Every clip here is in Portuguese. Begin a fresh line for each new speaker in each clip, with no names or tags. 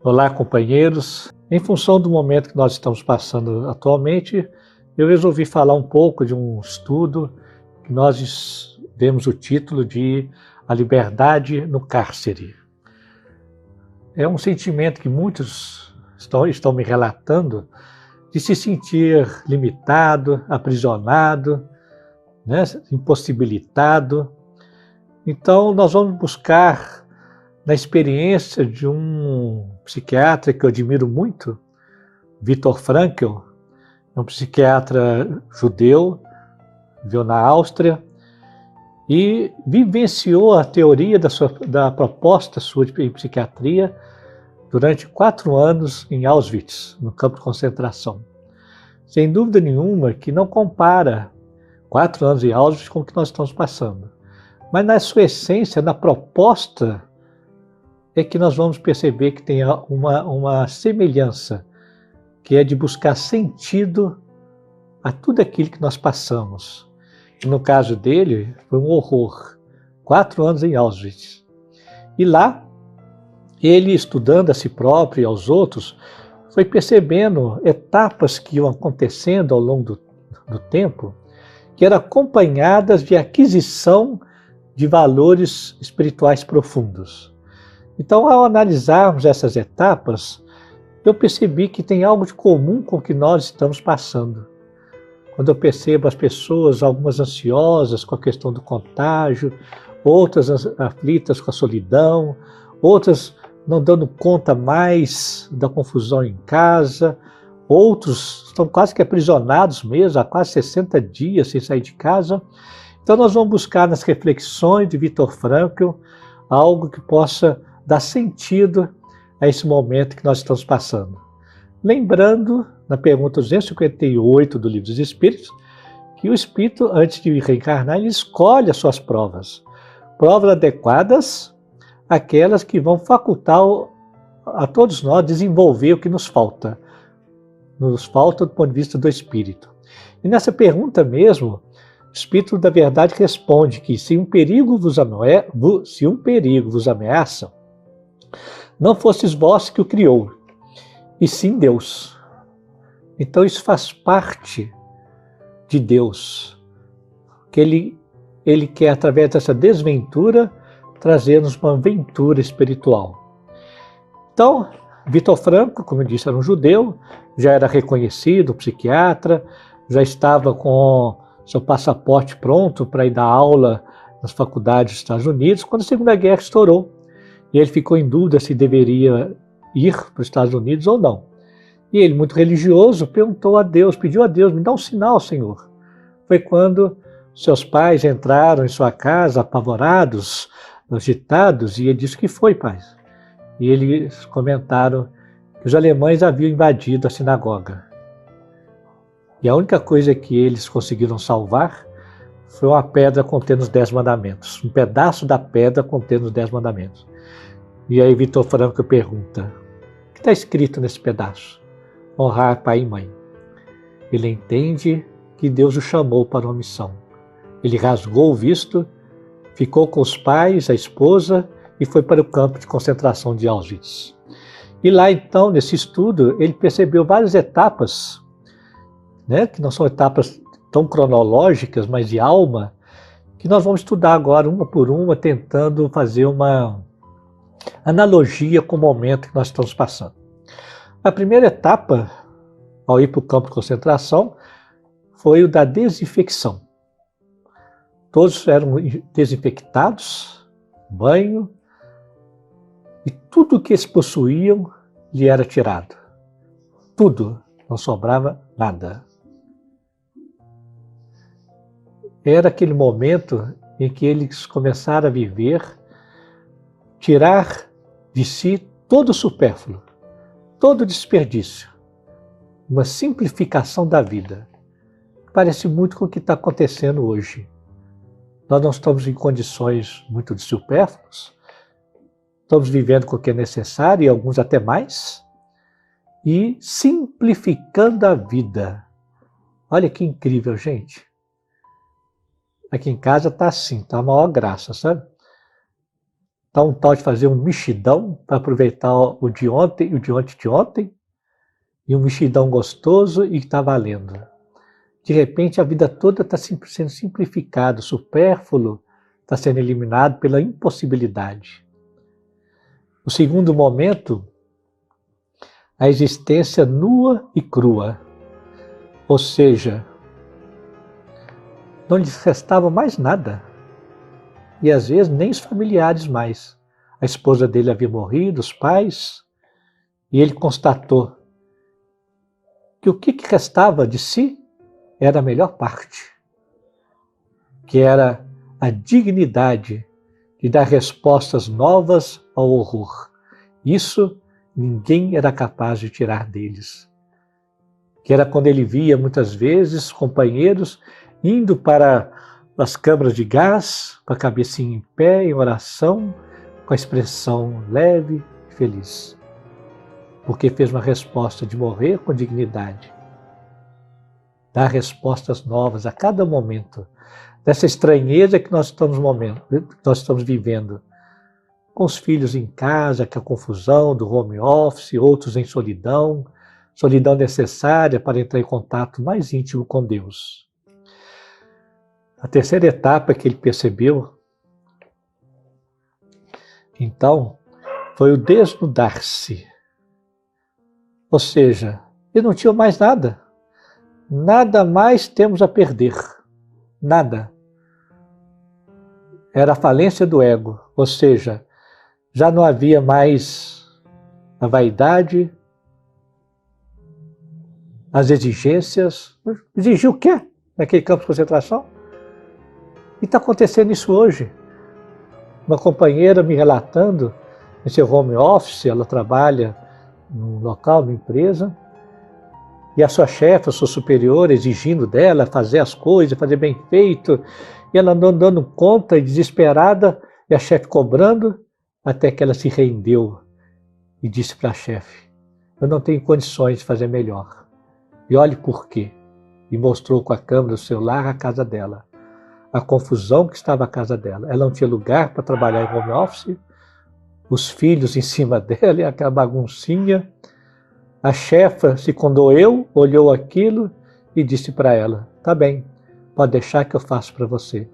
Olá, companheiros. Em função do momento que nós estamos passando atualmente, eu resolvi falar um pouco de um estudo que nós demos o título de A Liberdade no Cárcere. É um sentimento que muitos estão me relatando de se sentir limitado, aprisionado, né, impossibilitado. Então, nós vamos buscar na experiência de um psiquiatra que eu admiro muito, Viktor Frankl, é um psiquiatra judeu, viveu na Áustria e vivenciou a teoria da proposta sua em psiquiatria durante 4 anos em Auschwitz, no campo de concentração. Sem dúvida nenhuma que não compara 4 anos em Auschwitz com o que nós estamos passando. Mas na sua essência, na proposta, é que nós vamos perceber que tem uma semelhança, que é de buscar sentido a tudo aquilo que nós passamos. E no caso dele, foi um horror. 4 anos em Auschwitz. E lá, ele estudando a si próprio e aos outros, foi percebendo etapas que iam acontecendo ao longo do tempo, que eram acompanhadas de aquisição de valores espirituais profundos. Então, ao analisarmos essas etapas, eu percebi que tem algo de comum com o que nós estamos passando. Quando eu percebo as pessoas, algumas ansiosas com a questão do contágio, outras aflitas com a solidão, outras não dando conta mais da confusão em casa, outros estão quase que aprisionados mesmo, há quase 60 dias sem sair de casa. Então nós vamos buscar nas reflexões de Viktor Frankl algo que possa dar sentido a esse momento que nós estamos passando. Lembrando, na pergunta 258 do Livro dos Espíritos, que o espírito, antes de reencarnar, ele escolhe as suas provas. Provas adequadas, aquelas que vão facultar a todos nós desenvolver o que nos falta. Nos falta do ponto de vista do espírito. E nessa pergunta mesmo, o Espírito da Verdade responde que se um perigo vos ameaça, não fostes vós que o criou, e sim Deus. Então isso faz parte de Deus, que Ele quer, através dessa desventura, trazer-nos uma aventura espiritual. Então, Viktor Frankl, como eu disse, era um judeu, já era reconhecido, psiquiatra, já estava com seu passaporte pronto para ir dar aula nas faculdades dos Estados Unidos, quando a Segunda Guerra estourou. E ele ficou em dúvida se deveria ir para os Estados Unidos ou não. E ele, muito religioso, perguntou a Deus, pediu a Deus, me dá um sinal, Senhor. Foi quando seus pais entraram em sua casa, apavorados, agitados, e ele disse que foi, pai. E eles comentaram que os alemães haviam invadido a sinagoga. E a única coisa que eles conseguiram salvar foi uma pedra contendo os 10 mandamentos. Um pedaço da pedra contendo os 10 mandamentos. E aí Viktor Frankl pergunta, o que está escrito nesse pedaço? Honrar pai e mãe. Ele entende que Deus o chamou para uma missão. Ele rasgou o visto, ficou com os pais, a esposa e foi para o campo de concentração de Auschwitz. E lá então, nesse estudo, ele percebeu várias etapas, né, que não são etapas tão cronológicas, mas de alma, que nós vamos estudar agora uma por uma, tentando fazer uma analogia com o momento que nós estamos passando. A primeira etapa, ao ir para o campo de concentração, foi o da desinfecção. Todos eram desinfectados, banho, e tudo que eles possuíam lhe era tirado. Tudo, não sobrava nada. Era aquele momento em que eles começaram a viver, tirar de si todo o supérfluo, todo o desperdício, uma simplificação da vida. Parece muito com o que está acontecendo hoje. Nós não estamos em condições muito de supérfluos, estamos vivendo com o que é necessário, e alguns até mais, e simplificando a vida. Olha que incrível, gente. Aqui em casa está assim, está a maior graça, sabe? Dá um tal de fazer um mexidão para aproveitar o de ontem e o de ontem de ontem, e um mexidão gostoso e está valendo. De repente a vida toda está sendo simplificada, o supérfluo está sendo eliminado pela impossibilidade. O segundo momento, a existência nua e crua, ou seja, não lhes restava mais nada. E às vezes nem os familiares mais. A esposa dele havia morrido, os pais, e ele constatou que o que restava de si era a melhor parte, que era a dignidade de dar respostas novas ao horror. Isso ninguém era capaz de tirar deles. Que era quando ele via muitas vezes companheiros indo para as câmaras de gás, com a cabecinha em pé, em oração, com a expressão leve e feliz. Porque fez uma resposta de morrer com dignidade. Dar respostas novas a cada momento, dessa estranheza que nós estamos vivendo. Com os filhos em casa, com a confusão do home office, outros em solidão necessária para entrar em contato mais íntimo com Deus. A terceira etapa que ele percebeu, então, foi o desnudar-se. Ou seja, ele não tinha mais nada. Nada mais temos a perder. Nada. Era a falência do ego. Ou seja, já não havia mais a vaidade, as exigências. Exigir o quê naquele campo de concentração? E está acontecendo isso hoje. Uma companheira me relatando, em seu home office, ela trabalha num local, numa empresa, e a sua chefe, a sua superior, exigindo dela fazer as coisas, fazer bem feito, e ela não dando conta e desesperada, e a chefe cobrando, até que ela se rendeu e disse para a chefe: eu não tenho condições de fazer melhor. E olhe por quê. E mostrou com a câmera do celular a casa dela. A confusão que estava a casa dela. Ela não tinha lugar para trabalhar em home office, os filhos em cima dela e aquela baguncinha. A chefa se condoeu, olhou aquilo e disse para ela: tá bem, pode deixar que eu faço para você.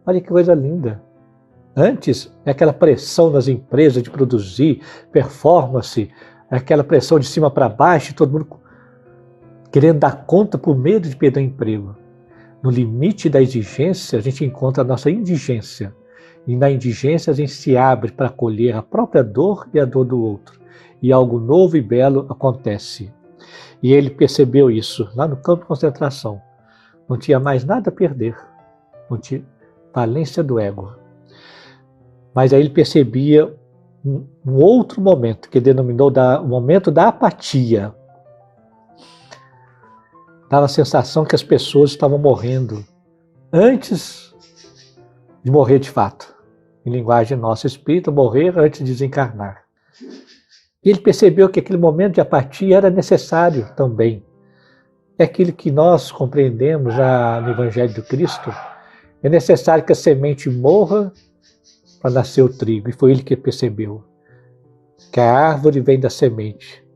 Olha que coisa linda. Antes, é aquela pressão nas empresas de produzir, performance, aquela pressão de cima para baixo, todo mundo querendo dar conta por medo de perder o emprego. No limite da exigência, a gente encontra a nossa indigência. E na indigência, a gente se abre para acolher a própria dor e a dor do outro. E algo novo e belo acontece. E ele percebeu isso lá no campo de concentração. Não tinha mais nada a perder. Não tinha falência do ego. Mas aí ele percebia um outro momento, que ele denominou o momento da apatia. Dava a sensação que as pessoas estavam morrendo antes de morrer de fato. Em linguagem nossa espírita, morrer antes de desencarnar. E ele percebeu que aquele momento de apatia era necessário também. É aquilo que nós compreendemos no Evangelho do Cristo. É necessário que a semente morra para nascer o trigo. E foi ele que percebeu que a árvore vem da semente.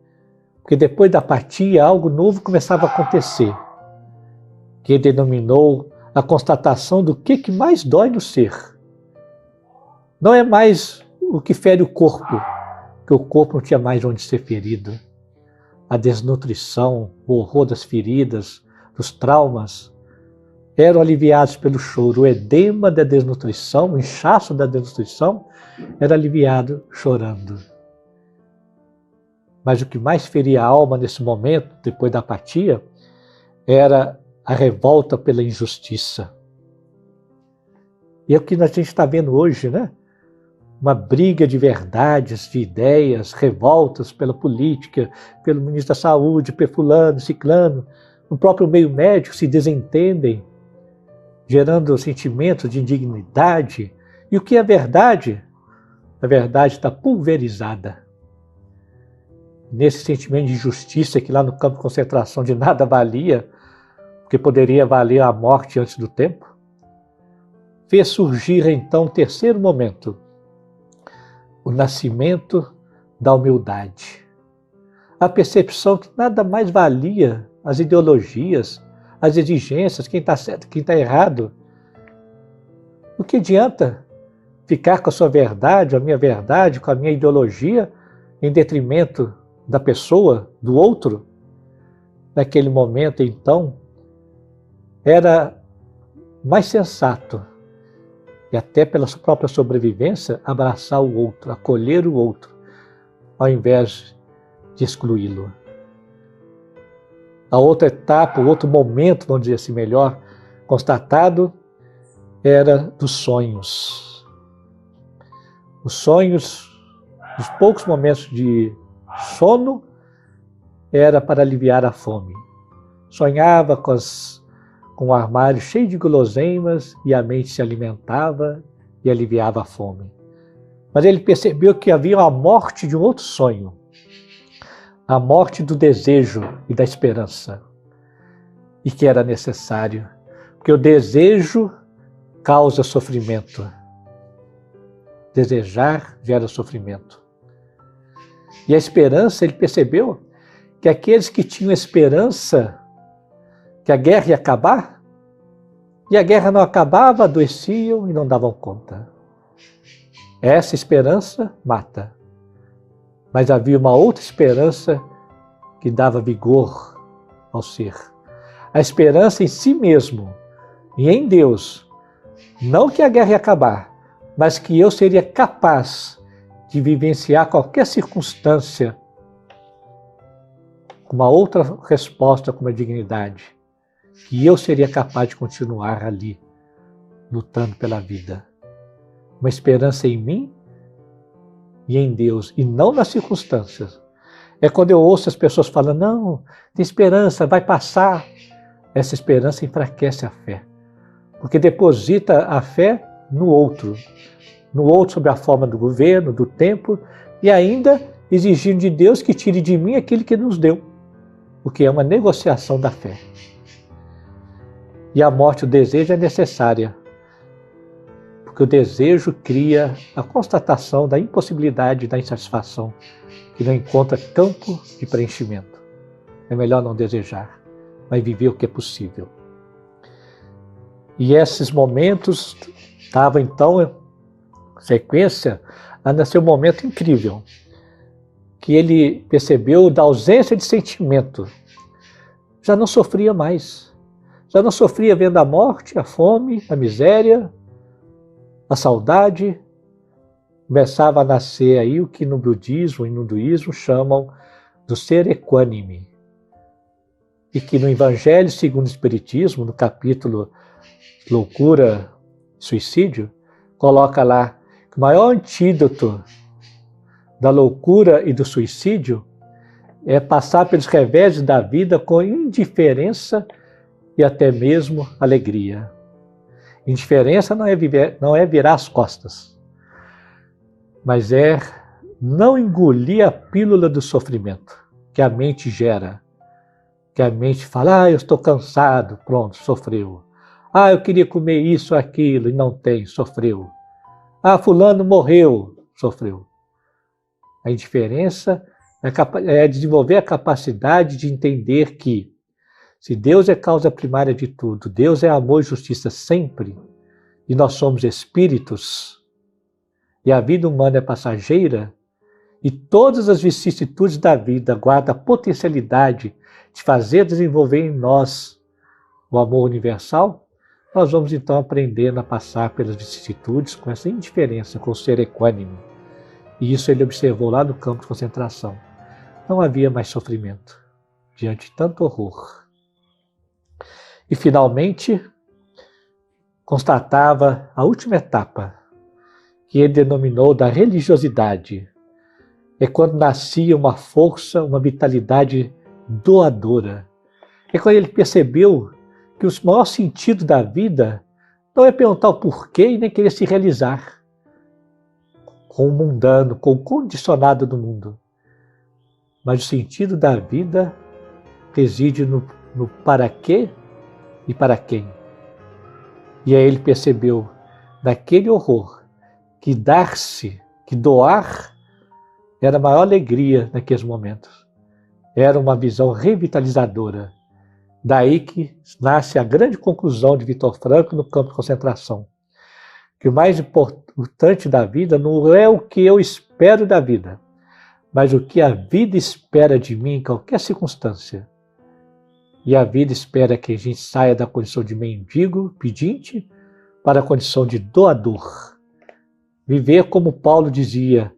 Porque depois da apatia, algo novo começava a acontecer, que ele denominou a constatação do que mais dói no ser. Não é mais o que fere o corpo, que o corpo não tinha mais onde ser ferido. A desnutrição, o horror das feridas, dos traumas, eram aliviados pelo choro. O edema da desnutrição, o inchaço da desnutrição, era aliviado chorando. Mas o que mais feria a alma nesse momento, depois da apatia, era a revolta pela injustiça. E é o que a gente está vendo hoje, né? Uma briga de verdades, de ideias, revoltas pela política, pelo ministro da Saúde, pelo fulano, ciclano. No próprio meio médico se desentendem, gerando sentimentos de indignidade. E o que é verdade? A verdade está pulverizada. Nesse sentimento de injustiça que lá no campo de concentração de nada valia, porque poderia valer a morte antes do tempo, fez surgir então o terceiro momento, o nascimento da humildade. A percepção que nada mais valia as ideologias, as exigências, quem está certo, quem está errado. O que adianta ficar com a sua verdade, a minha verdade, com a minha ideologia, em detrimento da pessoa, do outro? Naquele momento, então, era mais sensato, e até pela sua própria sobrevivência, abraçar o outro, acolher o outro, ao invés de excluí-lo. A outra etapa, o outro momento, vamos dizer assim melhor, constatado, era dos sonhos. Os sonhos, os poucos momentos de sono, era para aliviar a fome. Sonhava com um armário cheio de guloseimas e a mente se alimentava e aliviava a fome. Mas ele percebeu que havia a morte de um outro sonho, a morte do desejo e da esperança, e que era necessário, porque o desejo causa sofrimento. Desejar gera sofrimento. E a esperança, ele percebeu que aqueles que tinham esperança que a guerra ia acabar, e a guerra não acabava, adoeciam e não davam conta. Essa esperança mata. Mas havia uma outra esperança que dava vigor ao ser. A esperança em si mesmo e em Deus. Não que a guerra ia acabar, mas que eu seria capaz de vivenciar qualquer circunstância com uma outra resposta, com uma dignidade. Que eu seria capaz de continuar ali, lutando pela vida. Uma esperança em mim e em Deus, e não nas circunstâncias. É quando eu ouço as pessoas falando, não, tem esperança, vai passar. Essa esperança enfraquece a fé, porque deposita a fé no outro sob a forma do governo, do tempo, e ainda exigindo de Deus que tire de mim aquilo que nos deu, o que é uma negociação da fé. E a morte do desejo é necessária, porque o desejo cria a constatação da impossibilidade da insatisfação, que não encontra campo de preenchimento. É melhor não desejar, mas viver o que é possível. E esses momentos estavam então, sequência, a nascer um momento incrível, que ele percebeu da ausência de sentimento. Já não sofria mais. Já não sofria vendo a morte, a fome, a miséria, a saudade. Começava a nascer aí o que no budismo e no hinduísmo chamam do ser equânime. E que no Evangelho segundo o Espiritismo, no capítulo Loucura e Suicídio, coloca lá que o maior antídoto da loucura e do suicídio é passar pelos reveses da vida com indiferença e até mesmo alegria. Indiferença não é virar as costas, mas é não engolir a pílula do sofrimento que a mente gera, que a mente fala, eu estou cansado, pronto, sofreu. Eu queria comer isso, aquilo, e não tem, sofreu. Fulano morreu, sofreu. A indiferença é desenvolver a capacidade de entender que, se Deus é causa primária de tudo, Deus é amor e justiça sempre, e nós somos espíritos, e a vida humana é passageira, e todas as vicissitudes da vida guardam a potencialidade de fazer desenvolver em nós o amor universal, nós vamos então aprendendo a passar pelas vicissitudes com essa indiferença, com o ser equânime. E isso ele observou lá no campo de concentração. Não havia mais sofrimento diante de tanto horror. E finalmente constatava a última etapa, que ele denominou da religiosidade. É quando nascia uma força, uma vitalidade doadora. É quando ele percebeu que o maior sentido da vida não é perguntar o porquê e nem querer se realizar com o mundano, com o condicionado do mundo. Mas o sentido da vida reside no para quê e para quem. E aí ele percebeu, naquele horror, que dar-se, que doar era a maior alegria naqueles momentos. Era uma visão revitalizadora. Daí que nasce a grande conclusão de Viktor Frankl no campo de concentração. Que o mais importante da vida não é o que eu espero da vida, mas o que a vida espera de mim em qualquer circunstância. E a vida espera que a gente saia da condição de mendigo, pedinte, para a condição de doador. Viver como Paulo dizia,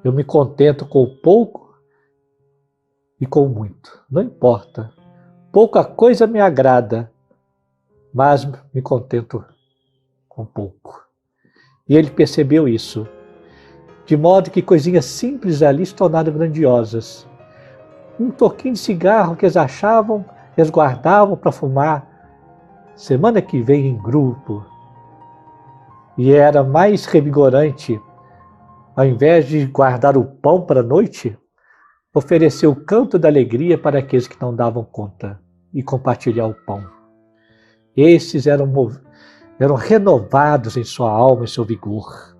eu me contento com o pouco e com o muito. Não importa. Pouca coisa me agrada, mas me contento com pouco. E ele percebeu isso. De modo que coisinhas simples ali se tornaram grandiosas. Um toquinho de cigarro que eles achavam, eles guardavam para fumar semana que vem em grupo. E era mais revigorante, ao invés de guardar o pão para a noite, oferecer o canto da alegria para aqueles que não davam conta e compartilhar o pão. Esses eram renovados em sua alma e seu vigor.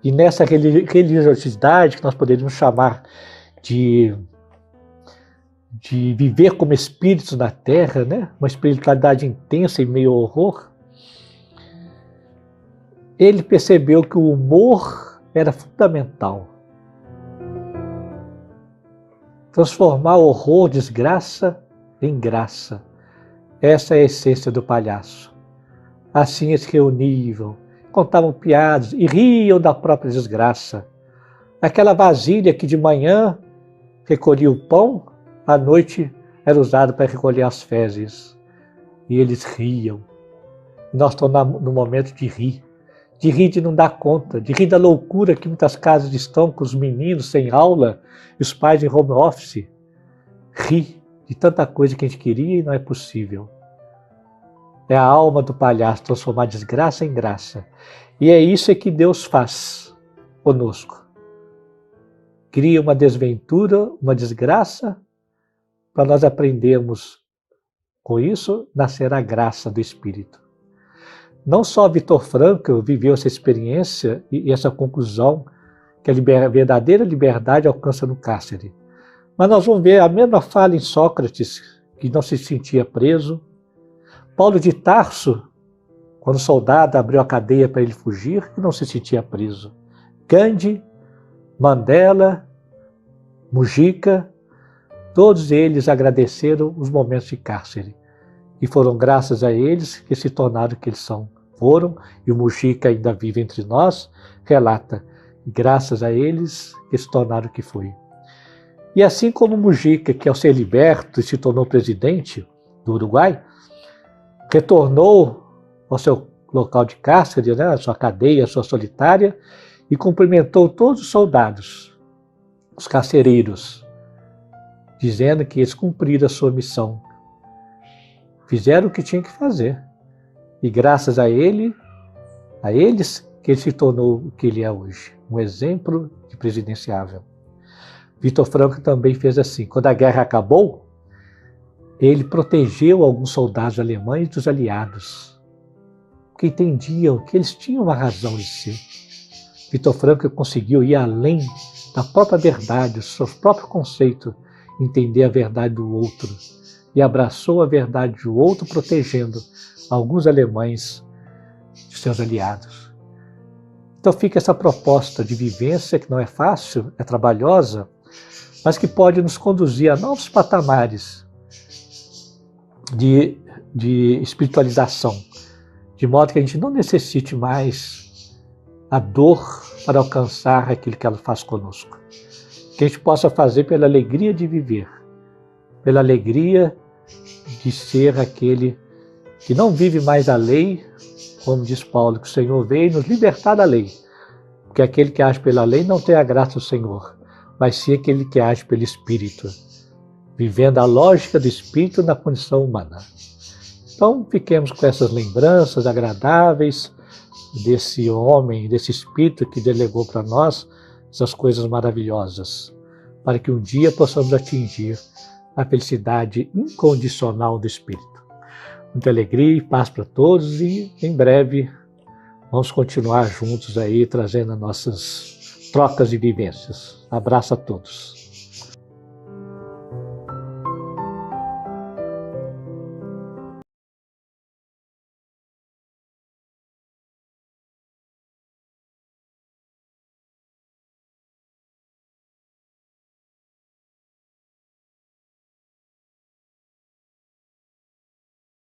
E nessa religiosidade que nós poderíamos chamar de viver como espíritos na Terra, né? Uma espiritualidade intensa em meio ao horror, ele percebeu que o humor era fundamental. Transformar horror, desgraça, em graça. Essa é a essência do palhaço. Assim eles reuniam, contavam piadas e riam da própria desgraça. Aquela vasilha que de manhã recolhia o pão, à noite era usada para recolher as fezes. E eles riam. Nós estamos no momento de rir de não dar conta, de rir da loucura que muitas casas estão com os meninos sem aula e os pais em home office. Rir de tanta coisa que a gente queria e não é possível. É a alma do palhaço transformar desgraça em graça. E é isso que Deus faz conosco. Cria uma desventura, uma desgraça, para nós aprendermos com isso, nascerá a graça do Espírito. Não só Viktor Frankl viveu essa experiência e essa conclusão que a verdadeira liberdade alcança no cárcere, mas nós vamos ver a mesma fala em Sócrates, que não se sentia preso. Paulo de Tarso, quando o soldado abriu a cadeia para ele fugir, que não se sentia preso. Gandhi, Mandela, Mujica, todos eles agradeceram os momentos de cárcere. E foram graças a eles que se tornaram o que eles foram, e o Mujica ainda vive entre nós, relata, e graças a eles que se tornaram o que foi. E assim como Mujica, que ao ser liberto e se tornou presidente do Uruguai, retornou ao seu local de cárcere, né, a sua cadeia, a sua solitária, e cumprimentou todos os soldados, os carcereiros, dizendo que eles cumpriram a sua missão. Fizeram o que tinham que fazer. E graças a eles, que ele se tornou o que ele é hoje, um exemplo de presidenciável. Viktor Frankl também fez assim. Quando a guerra acabou, ele protegeu alguns soldados alemães dos aliados, porque entendiam que eles tinham uma razão de ser. Viktor Frankl conseguiu ir além da própria verdade, do seu próprio conceito, entender a verdade do outro, e abraçou a verdade do outro, protegendo alguns alemães de seus aliados. Então fica essa proposta de vivência que não é fácil, é trabalhosa, mas que pode nos conduzir a novos patamares de espiritualização, de modo que a gente não necessite mais a dor para alcançar aquilo que ela faz conosco. Que a gente possa fazer pela alegria de viver, pela alegria de ser aquele que não vive mais a lei, como diz Paulo, que o Senhor veio nos libertar da lei. Porque aquele que age pela lei não tem a graça do Senhor, mas sim aquele que age pelo Espírito, vivendo a lógica do Espírito na condição humana. Então, fiquemos com essas lembranças agradáveis desse homem, desse Espírito que delegou para nós essas coisas maravilhosas, para que um dia possamos atingir a felicidade incondicional do Espírito. Muita alegria e paz para todos e, em breve, Vamos continuar juntos aí, trazendo as nossas trocas de vivências. Abraço a todos.